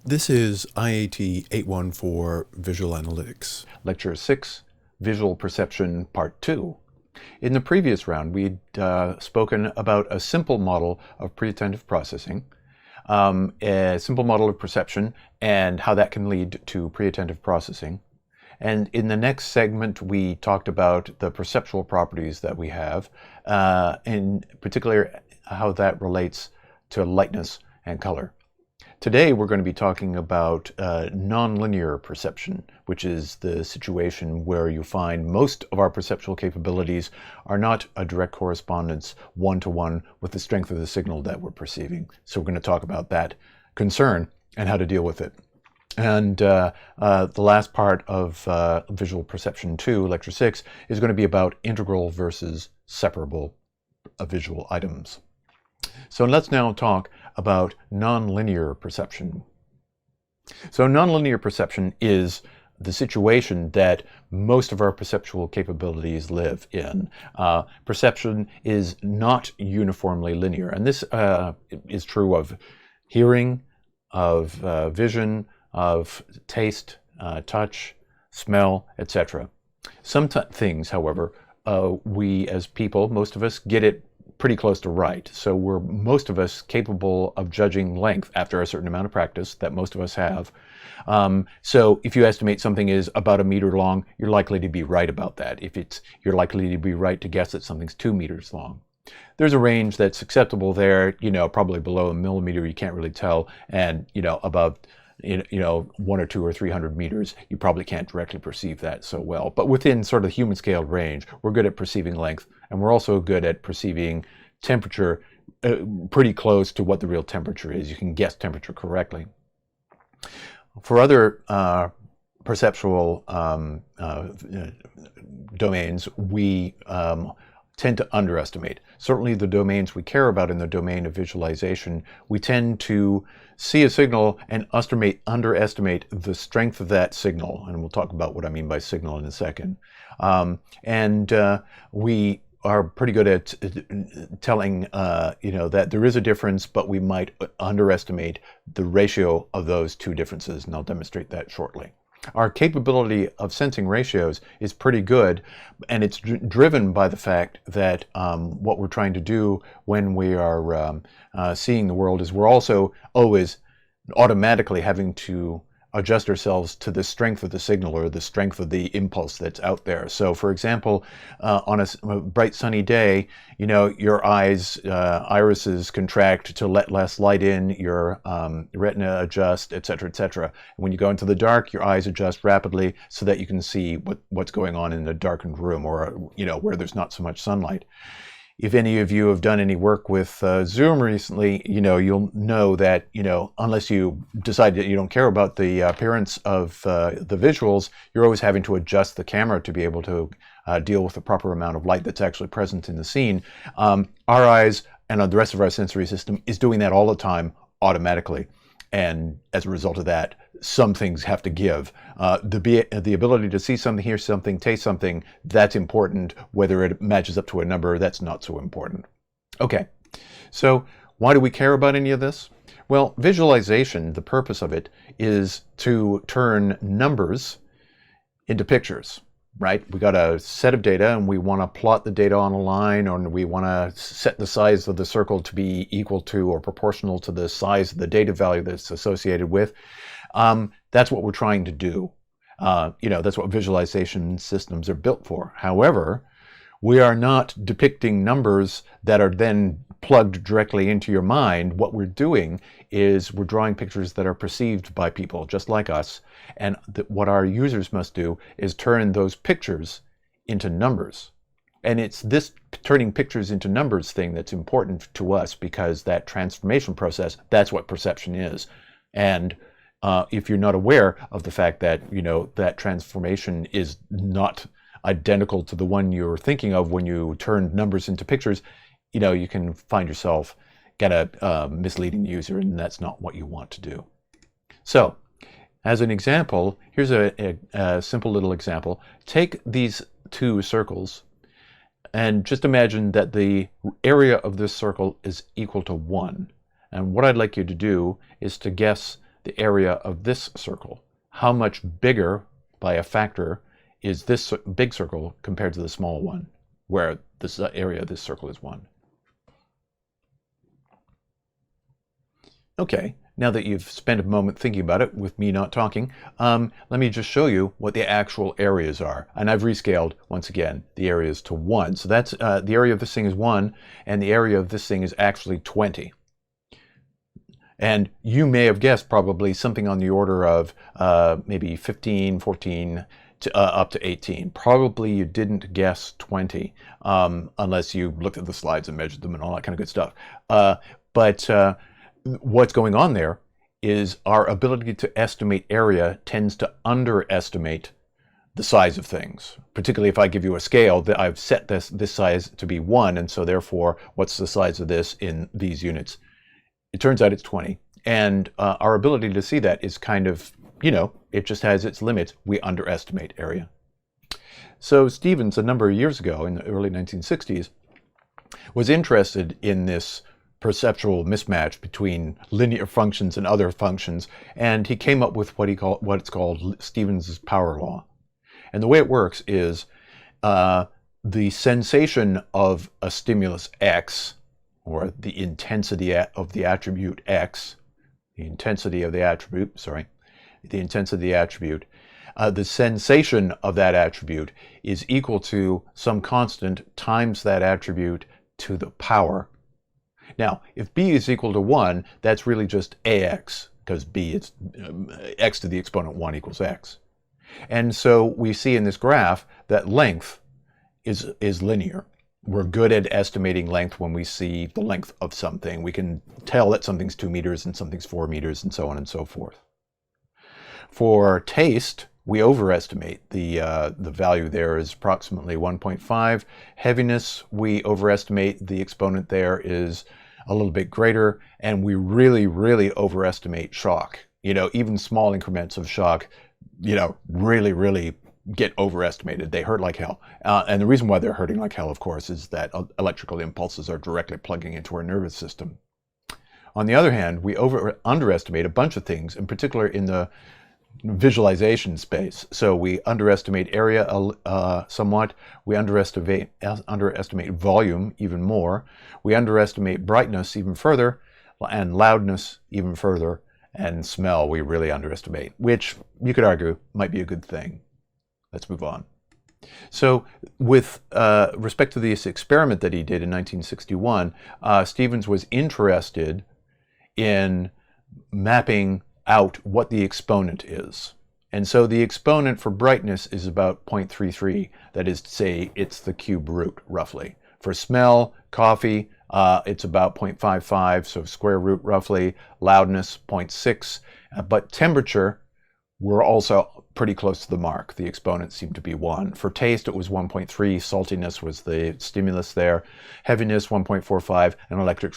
This is IAT814 Visual Analytics. Lecture 6, Visual Perception Part 2. In the previous round, we'd spoken about a simple model of pre-attentive processing, a simple model of perception, and how that can lead to pre-attentive processing. And in the next segment, we talked about the perceptual properties that we have, in particular how that relates to lightness and color. Today, we're going to be talking about nonlinear perception, which is the situation where you find most of our perceptual capabilities are not a direct correspondence one-to-one with the strength of the signal that we're perceiving. So we're going to talk about that concern and how to deal with it. And the last part of Visual Perception 2, Lecture 6, is going to be about integral versus separable visual items. So let's now talk about nonlinear perception. So nonlinear perception is the situation that most of our perceptual capabilities live in. Perception is not uniformly linear, and this is true of hearing, of vision, of taste, touch, smell, etc. Some things, however, we as people, most of us, get it pretty close to right. So we're most of us capable of judging length after a certain amount of practice that most of us have. So if you estimate something is about 1 meter long, you're likely to be right about that. You're likely to be right to guess that something's 2 meters long. There's a range that's acceptable there, probably below 1 millimeter, you can't really tell, and above 1 or 2 or 300 meters, you probably can't directly perceive that so well. But within sort of human scaled range, we're good at perceiving length, and we're also good at perceiving temperature pretty close to what the real temperature is. You can guess temperature correctly. For other perceptual domains, we tend to underestimate. Certainly the domains we care about in the domain of visualization, we tend to see a signal and underestimate the strength of that signal. And we'll talk about what I mean by signal in a second. We are pretty good at telling, that there is a difference, but we might underestimate the ratio of those two differences. And I'll demonstrate that shortly. Our capability of sensing ratios is pretty good, and it's driven by the fact that what we're trying to do when we are seeing the world is we're also always automatically having to adjust ourselves to the strength of the signal or the strength of the impulse that's out there. So for example, on a bright sunny day, your irises contract to let less light in, your retina adjust, etc., etc. When you go into the dark, your eyes adjust rapidly so that you can see what's going on in a darkened room or where there's not so much sunlight. If any of you have done any work with Zoom recently, you'll know that, unless you decide that you don't care about the appearance of the visuals, you're always having to adjust the camera to be able to deal with the proper amount of light that's actually present in the scene. Our eyes and the rest of our sensory system is doing that all the time automatically. And as a result of that, some things have to give. The ability to see something, hear something, taste something, that's important. Whether it matches up to a number, that's not so important. Okay, so why do we care about any of this? Well, visualization, the purpose of it is to turn numbers into pictures, right? We got a set of data and we want to plot the data on a line, or we want to set the size of the circle to be equal to or proportional to the size of the data value that's associated with. That's what we're trying to do. That's what visualization systems are built for. However, we are not depicting numbers that are then plugged directly into your mind. What we're doing is we're drawing pictures that are perceived by people just like us. And what our users must do is turn those pictures into numbers. And it's this turning pictures into numbers thing that's important to us, because that transformation process, that's what perception is. And if you're not aware of the fact that, that transformation is not identical to the one you're thinking of when you turn numbers into pictures, you can find yourself get a misleading user, and that's not what you want to do. So, as an example, here's a simple little example. Take these two circles and just imagine that the area of this circle is equal to 1. And what I'd like you to do is to guess the area of this circle. How much bigger by a factor is this big circle compared to the small one, where this area of this circle is 1. Okay, now that you've spent a moment thinking about it with me not talking, let me just show you what the actual areas are. And I've rescaled, once again, the areas to 1. So that's the area of this thing is 1, and the area of this thing is actually 20. And you may have guessed probably something on the order of maybe 15, 14, up to 18. Probably you didn't guess 20 unless you looked at the slides and measured them and all that kind of good stuff. But what's going on there is our ability to estimate area tends to underestimate the size of things. Particularly if I give you a scale that I've set this size to be 1, and so therefore what's the size of this in these units? It turns out it's 20. And our ability to see that is kind of, it just has its limits. We underestimate area. So Stevens, a number of years ago in the early 1960s, was interested in this perceptual mismatch between linear functions and other functions, and he came up with what's called Stevens's power law. And the way it works is the sensation of a stimulus X, or the intensity of the attribute X, the intensity of the attribute, the sensation of that attribute is equal to some constant times that attribute to the power. Now, if B is equal to 1, that's really just AX, because B is X to the exponent 1 equals X. And so we see in this graph that length is linear. We're good at estimating length when we see the length of something. We can tell that something's 2 meters and something's 4 meters and so on and so forth. For taste, we overestimate. The value there is approximately 1.5. Heaviness, we overestimate. The exponent there is a little bit greater. And we really, really overestimate shock. Even small increments of shock, really, really get overestimated. They hurt like hell. And the reason why they're hurting like hell, of course, is that electrical impulses are directly plugging into our nervous system. On the other hand, we underestimate a bunch of things, in particular in the visualization space. So we underestimate area somewhat. We underestimate volume even more. We underestimate brightness even further, and loudness even further, and smell we really underestimate, which you could argue might be a good thing. Let's move on. So with respect to this experiment that he did in 1961, Stevens was interested in mapping out what the exponent is. And so the exponent for brightness is about 0.33. That is to say, it's the cube root, roughly. For smell, coffee, it's about 0.55, so square root roughly. Loudness, 0.6. But temperature, we're also pretty close to the mark. The exponents seem to be 1. For taste, it was 1.3. Saltiness was the stimulus there. Heaviness, 1.45. And electric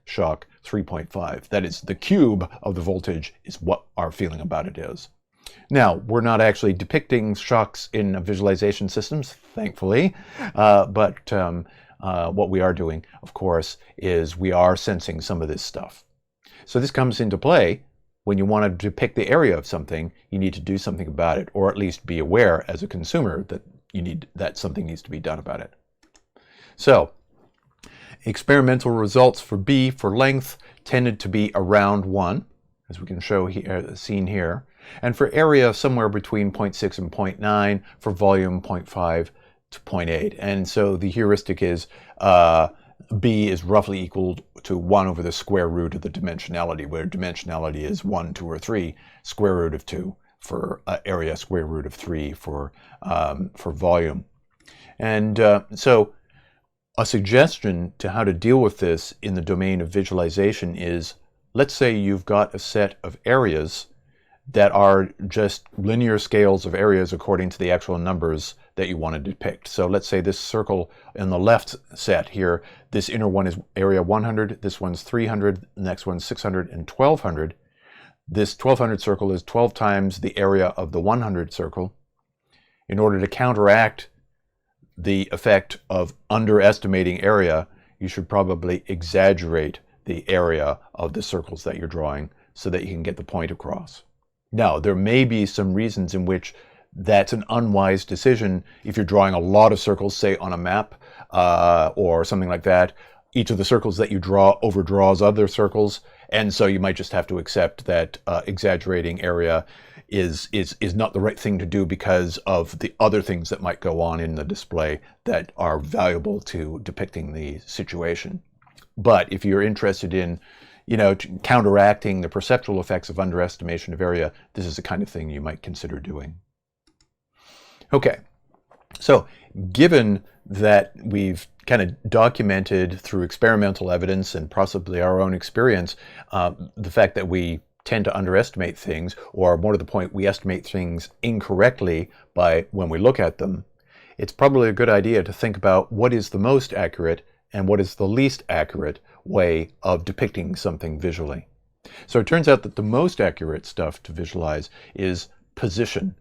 shock, 3.5. That is, the cube of the voltage is what our feeling about it is. Now, we're not actually depicting shocks in visualization systems, thankfully, but what we are doing, of course, is we are sensing some of this stuff. So this comes into play. When you want to depict the area of something, you need to do something about it, or at least be aware as a consumer that something needs to be done about it. So, experimental results for B for length tended to be around 1, as we can show here, seen here, and for area somewhere between 0.6 and 0.9, for volume 0.5 to 0.8. And so the heuristic is B is roughly equal to 1 over the square root of the dimensionality, where dimensionality is 1, 2, or 3, square root of 2 for area, square root of 3 for volume. And so a suggestion to how to deal with this in the domain of visualization is, let's say you've got a set of areas that are just linear scales of areas according to the actual numbers that you want to depict. So let's say this circle in the left set here, this inner one is area 100, this one's 300, the next one's 600 and 1200. This 1200 circle is 12 times the area of the 100 circle. In order to counteract the effect of underestimating area, you should probably exaggerate the area of the circles that you're drawing so that you can get the point across. Now, there may be some reasons in which that's an unwise decision if you're drawing a lot of circles, say on a map or something like that. Each of the circles that you draw overdraws other circles, and so you might just have to accept that exaggerating area is not the right thing to do because of the other things that might go on in the display that are valuable to depicting the situation. But if you're interested in, counteracting the perceptual effects of underestimation of area, this is the kind of thing you might consider doing. Okay, so given that we've kind of documented through experimental evidence and possibly our own experience the fact that we tend to underestimate things, or more to the point, we estimate things incorrectly when we look at them, it's probably a good idea to think about what is the most accurate and what is the least accurate way of depicting something visually. So it turns out that the most accurate stuff to visualize is position,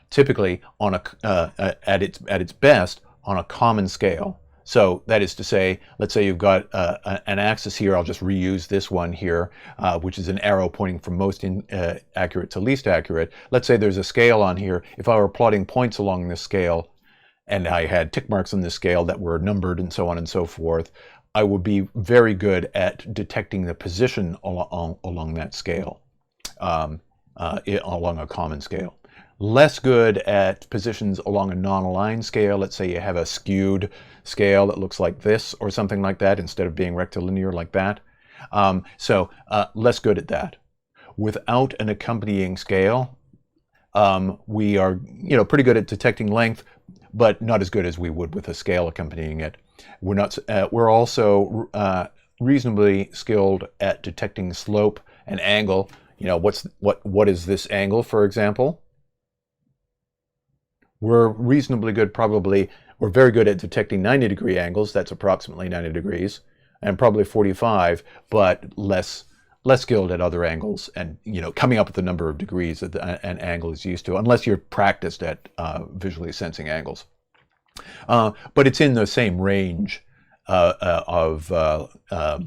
typically on at its best on a common scale. So that is to say, let's say you've got an axis here. I'll just reuse this one here, which is an arrow pointing from most accurate to least accurate. Let's say there's a scale on here. If I were plotting points along this scale, and I had tick marks on this scale that were numbered and so on and so forth, I would be very good at detecting the position along that scale, along a common scale. Less good at positions along a non-aligned scale. Let's say you have a skewed scale that looks like this or something like that instead of being rectilinear like that. So less good at that. Without an accompanying scale, we are pretty good at detecting length, but not as good as we would with a scale accompanying it. We're also reasonably skilled at detecting slope and angle. What is this angle, for example? We're reasonably good, we're very good at detecting 90-degree angles. That's approximately 90 degrees, and probably 45, but less skilled at other angles and, coming up with the number of degrees that an angle is used to, unless you're practiced at visually sensing angles. But it's in the same range of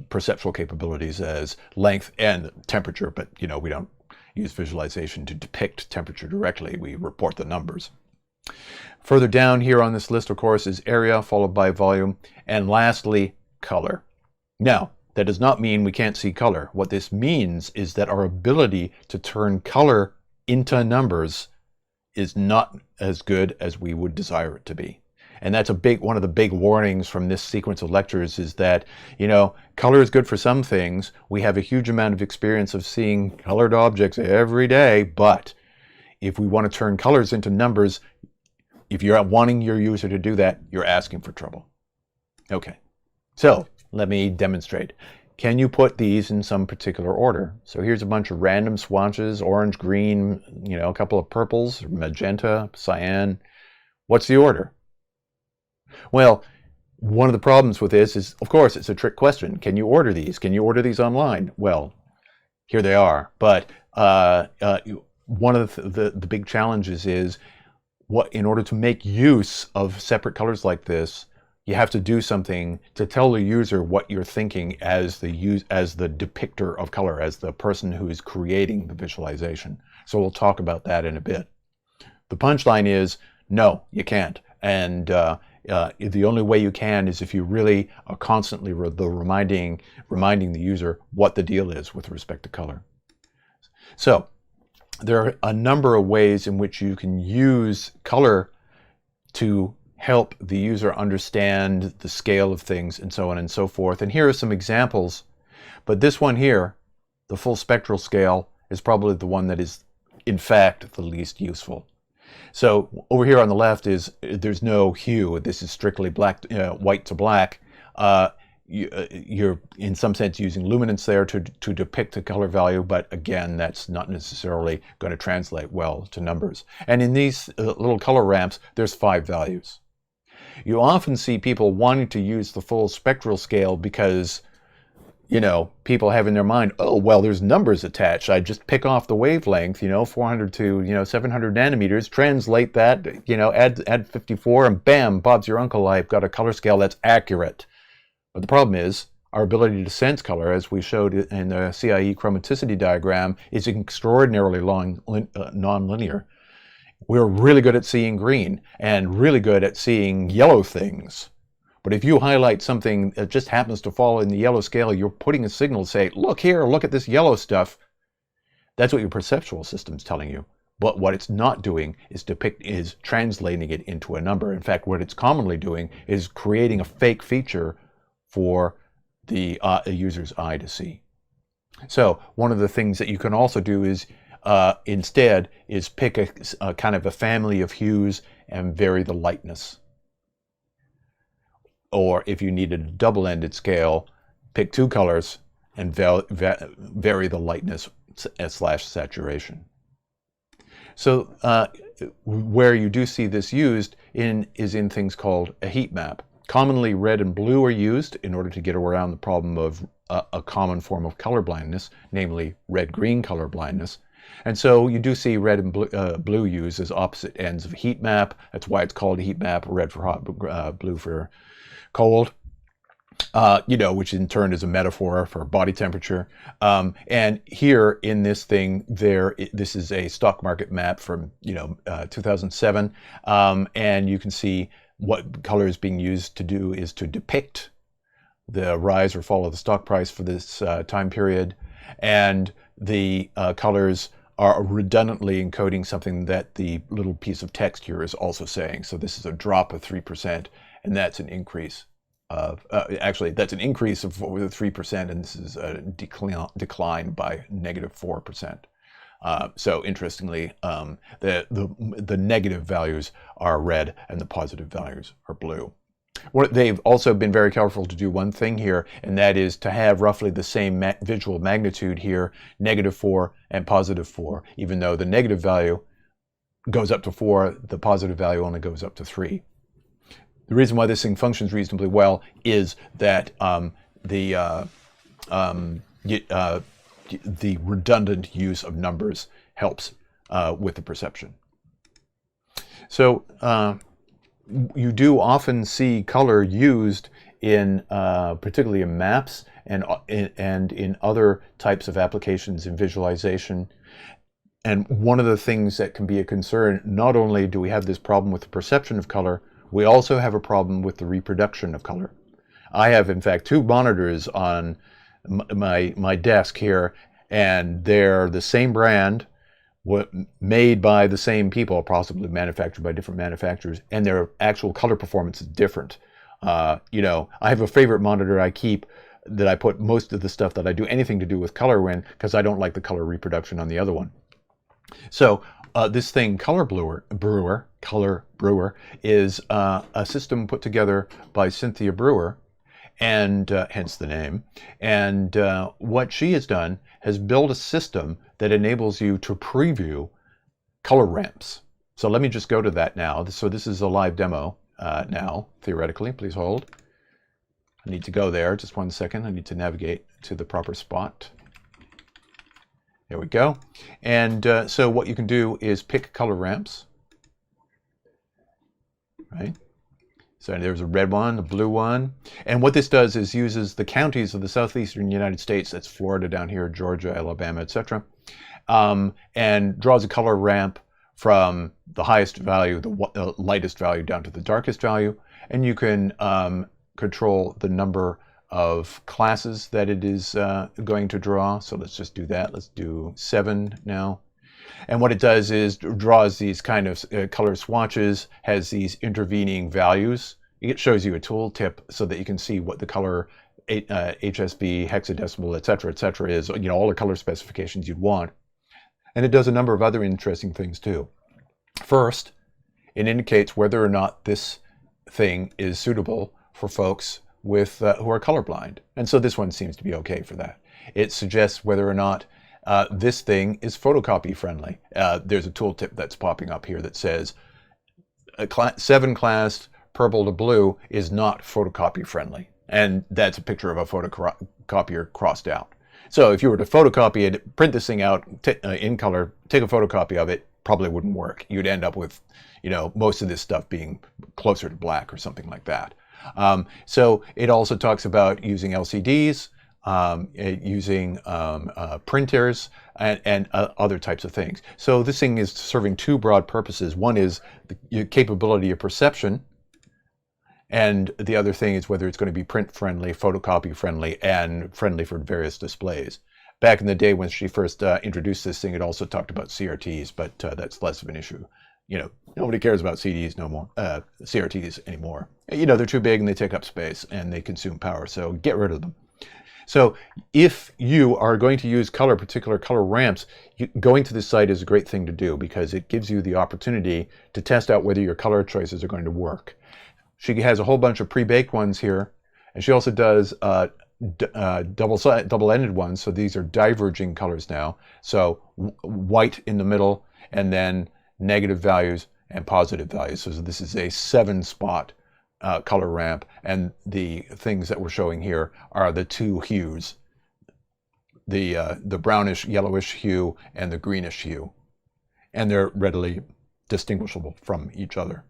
perceptual capabilities as length and temperature, but, we don't use visualization to depict temperature directly. We report the numbers. Further down here on this list, of course, is area, followed by volume, and lastly, color. Now, that does not mean we can't see color. What this means is that our ability to turn color into numbers is not as good as we would desire it to be. And that's one of the big warnings from this sequence of lectures is that, color is good for some things. We have a huge amount of experience of seeing colored objects every day, but if we want to turn colors into numbers, if you're wanting your user to do that, you're asking for trouble. Okay, so let me demonstrate. Can you put these in some particular order? So here's a bunch of random swatches, orange, green, a couple of purples, magenta, cyan. What's the order? Well, one of the problems with this is, of course, it's a trick question. Can you order these? Can you order these online? Well, here they are. But one of the big challenges is in order to make use of separate colors like this, you have to do something to tell the user what you're thinking as the depictor of color, as the person who is creating the visualization. So we'll talk about that in a bit. The punchline is, no, you can't. And the only way you can is if you really are constantly reminding the user what the deal is with respect to color. So there are a number of ways in which you can use color to help the user understand the scale of things and so on and so forth. And here are some examples. But this one here, the full spectral scale, is probably the one that is, in fact, the least useful. So over here on the left there's no hue. This is strictly white to black. You're in some sense using luminance there to depict a color value, but again, that's not necessarily going to translate well to numbers. And in these little color ramps, there's 5 values. You often see people wanting to use the full spectral scale because, people have in their mind, oh, well, there's numbers attached. I just pick off the wavelength, 400 to, 700 nanometers, translate that, add 54, and bam, Bob's your uncle, I've got a color scale that's accurate. But the problem is, our ability to sense color, as we showed in the CIE chromaticity diagram, is extraordinarily nonlinear. We're really good at seeing green and really good at seeing yellow things. But if you highlight something that just happens to fall in the yellow scale, you're putting a signal to say, look here, look at this yellow stuff. That's what your perceptual system's telling you. But what it's not doing is translating it into a number. In fact, what it's commonly doing is creating a fake feature for the user's eye to see. So one of the things that you can also do is instead is pick a kind of a family of hues and vary the lightness. Or if you needed a double-ended scale, pick 2 colors and vary the lightness / saturation. So where you do see this used is in things called a heat map. Commonly red and blue are used in order to get around the problem of a common form of color blindness, namely red-green color blindness. And so you do see red and blue used as opposite ends of a heat map. That's why it's called a heat map, red for hot, blue for cold, which in turn is a metaphor for body temperature. And here in this thing, this is a stock market map from 2007, and you can see what color is being used to do is to depict the rise or fall of the stock price for this time period, and the colors are redundantly encoding something that the little piece of text here is also saying. So this is a drop of 3%, and that's an increase of, actually, that's an increase of 3%, and this is a decline by -4%. So interestingly, the negative values are red and the positive values are blue. They've also been very careful to do one thing here, and that is to have roughly the same visual magnitude here, -4 and +4, even though the negative value goes up to 4, the positive value only goes up to 3. The reason why this thing functions reasonably well is that the redundant use of numbers helps with the perception. So you do often see color used in particularly in maps and in other types of applications in visualization. And one of the things that can be a concern, not only do we have this problem with the perception of color, we also have a problem with the reproduction of color. I have, in fact, 2 monitors on my desk here, and they're the same brand, made by the same people, possibly manufactured by different manufacturers, and their actual color performance is different. I have a favorite monitor I keep that I put most of the stuff that I do anything to do with color in, because I don't like the color reproduction on the other one. So this thing, Color Brewer, is a system put together by Cynthia Brewer, and hence the name. And what she has done has built a system that enables you to preview color ramps. So let me just go to that now. So this is a live demo now, theoretically. Please hold. I need to go there. Just one second. I need to navigate to the proper spot. There we go. And so what you can do is pick color ramps, right? So there's a red one, a blue one. And what this does is uses the counties of the southeastern United States, that's Florida down here, Georgia, Alabama, etc., and draws a color ramp from the highest value, the lightest value, down to the darkest value. And you can control the number of classes that it is going to draw. So let's just do that. Let's do 7 now. And what it does is draws these kind of color swatches, has these intervening values. It shows you a tooltip so that you can see what the color HSV, hexadecimal, et cetera, is, all the color specifications you'd want. And it does a number of other interesting things too. First, it indicates whether or not this thing is suitable for folks with who are colorblind. And so this one seems to be okay for that. It suggests whether or not this thing is photocopy friendly. There's a tooltip that's popping up here that says 7 class purple to blue is not photocopy friendly. And that's a picture of a photocopier crossed out. So if you were to photocopy it, print this thing out in color, take a photocopy of it, probably wouldn't work. You'd end up with, most of this stuff being closer to black or something like that. So it also talks about using LCDs, using printers, and other types of things. So this thing is serving two broad purposes. One is the capability of perception, and the other thing is whether it's going to be print friendly, photocopy friendly, and friendly for various displays. Back in the day when she first introduced this thing, it also talked about CRTs, but that's less of an issue. Nobody cares about CDs no more, CRTs anymore. They're too big and they take up space and they consume power, so get rid of them. So if you are going to use particular color ramps, going to this site is a great thing to do because it gives you the opportunity to test out whether your color choices are going to work. She has a whole bunch of pre-baked ones here, and she also does double-ended ones, so these are diverging colors now. So white in the middle, and then negative values and positive values. So this is a 7-spot color ramp, and the things that we're showing here are the two hues, the brownish yellowish hue and the greenish hue, and they're readily distinguishable from each other.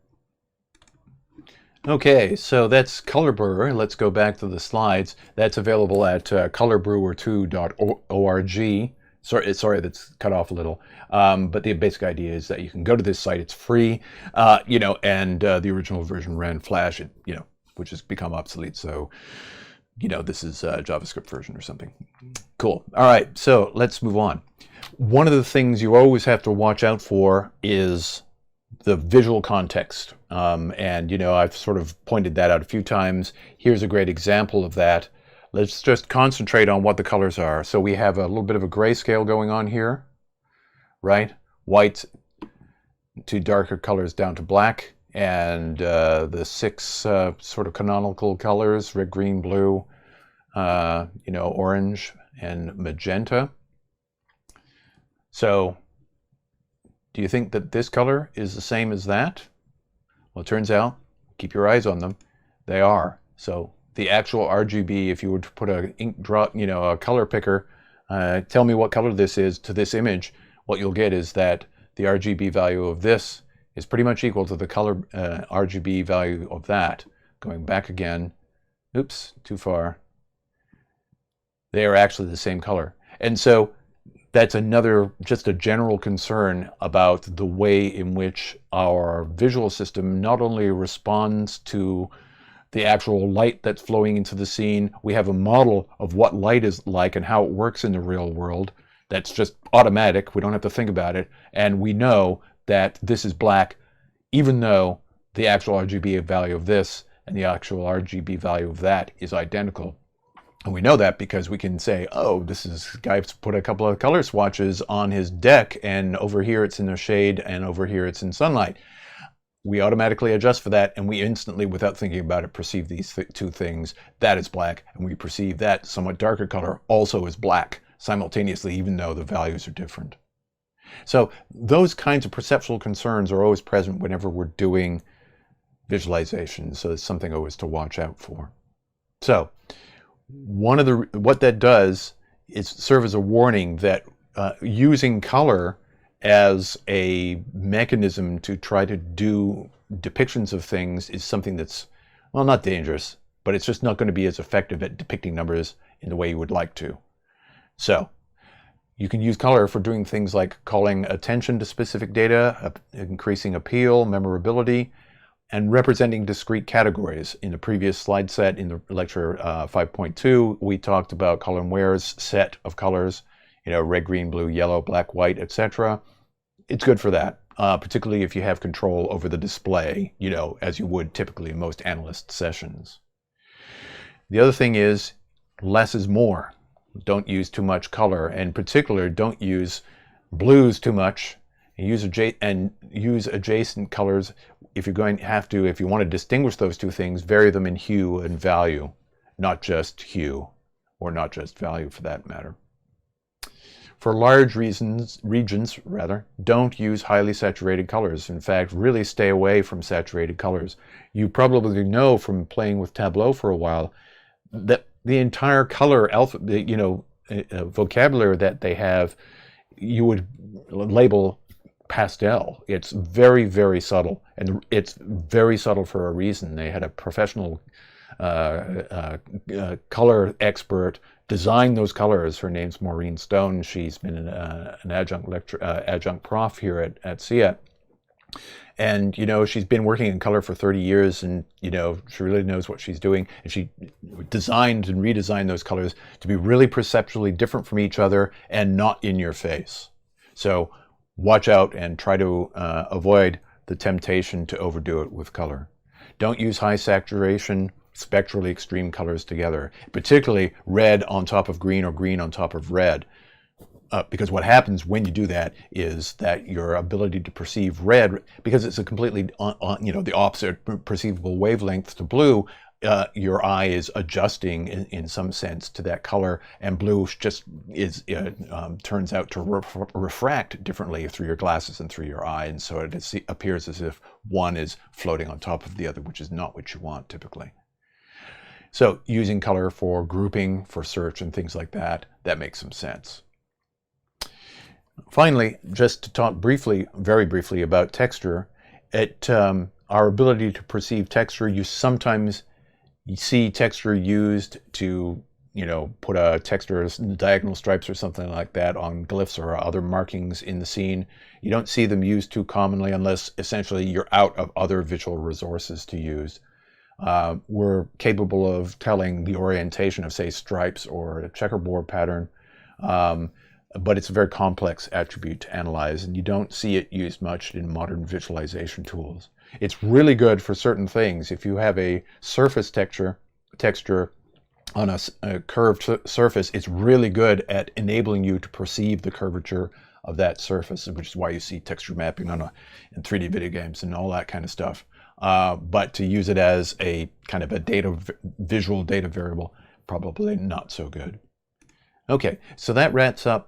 Okay, so that's Color Brewer. Let's go back to the slides. That's available at colorbrewer2.org. Sorry, that's cut off a little. But the basic idea is that you can go to this site. It's free, and the original version ran Flash, which has become obsolete. So, this is a JavaScript version or something. Cool. All right, so let's move on. One of the things you always have to watch out for is the visual context. I've sort of pointed that out a few times. Here's a great example of that. Let's just concentrate on what the colors are. So we have a little bit of a grayscale going on here, right? White to darker colors down to black, and the 6 sort of canonical colors, red, green, blue, orange, and magenta. So do you think that this color is the same as that? Well, it turns out, keep your eyes on them, they are. So the actual RGB, if you were to put a ink drop, a color picker, tell me what color this is to this image, what you'll get is that the RGB value of this is pretty much equal to the color RGB value of that. Going back again, oops, too far. They are actually the same color. And so that's just a general concern about the way in which our visual system not only responds to the actual light that's flowing into the scene. We have a model of what light is like and how it works in the real world. That's just automatic. We don't have to think about it. And we know that this is black, even though the actual RGB value of this and the actual RGB value of that is identical. And we know that because we can say, oh, guy's put a couple of color swatches on his deck, and over here it's in the shade, and over here it's in sunlight. We automatically adjust for that, and we instantly, without thinking about it, perceive these two things. That is black, and we perceive that somewhat darker color also is black simultaneously, even though the values are different. So those kinds of perceptual concerns are always present whenever we're doing visualization. So it's something always to watch out for. So what that does is serve as a warning that using color as a mechanism to try to do depictions of things is something that's, well, not dangerous, but it's just not going to be as effective at depicting numbers in the way you would like to. So you can use color for doing things like calling attention to specific data, increasing appeal, memorability, and representing discrete categories. In the previous slide set, in the lecture 5.2, we talked about Colin Ware's set of colors, red, green, blue, yellow, black, white, etc. It's good for that, particularly if you have control over the display, as you would typically in most analyst sessions. The other thing is less is more. Don't use too much color, and in particular, don't use blues too much. Use adjacent colors. If you want to distinguish those two things, vary them in hue and value, not just hue, or not just value for that matter. For large regions, don't use highly saturated colors. In fact, really stay away from saturated colors. You probably know from playing with Tableau for a while that the entire color vocabulary that they have, you would label pastel. It's very, very subtle, and it's very subtle for a reason. They had a professional color expert design those colors. Her name's Maureen Stone. She's been an adjunct prof here at CIAT. And, you know, she's been working in color for 30 years, and, you know, she really knows what she's doing. And she designed and redesigned those colors to be really perceptually different from each other and not in your face. So watch out and try to avoid the temptation to overdo it with color. Don't use high saturation, spectrally extreme colors together, particularly red on top of green or green on top of red. Because what happens when you do that is that your ability to perceive red, because it's a completely, you know, the opposite perceivable wavelength to blue, your eye is adjusting in some sense to that color, and blue just turns out to refract differently through your glasses and through your eye, and so it appears as if one is floating on top of the other, which is not what you want typically. So using color for grouping, for search, and things like that, that makes some sense. Finally, just to talk briefly, very briefly, about texture, our ability to perceive texture, you sometimes see texture used to, you know, put a texture, diagonal stripes or something like that on glyphs or other markings in the scene. You don't see them used too commonly unless essentially you're out of other visual resources to use. We're capable of telling the orientation of, say, stripes or a checkerboard pattern, but it's a very complex attribute to analyze, and you don't see it used much in modern visualization tools. It's really good for certain things. If you have a surface texture on a curved surface, it's really good at enabling you to perceive the curvature of that surface, which is why you see texture mapping in 3D video games and all that kind of stuff. But to use it as a kind of a visual data variable, probably not so good. Okay, so that wraps up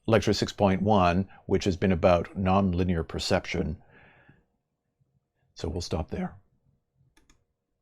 Lecture 6.1, which has been about nonlinear perception. So we'll stop there.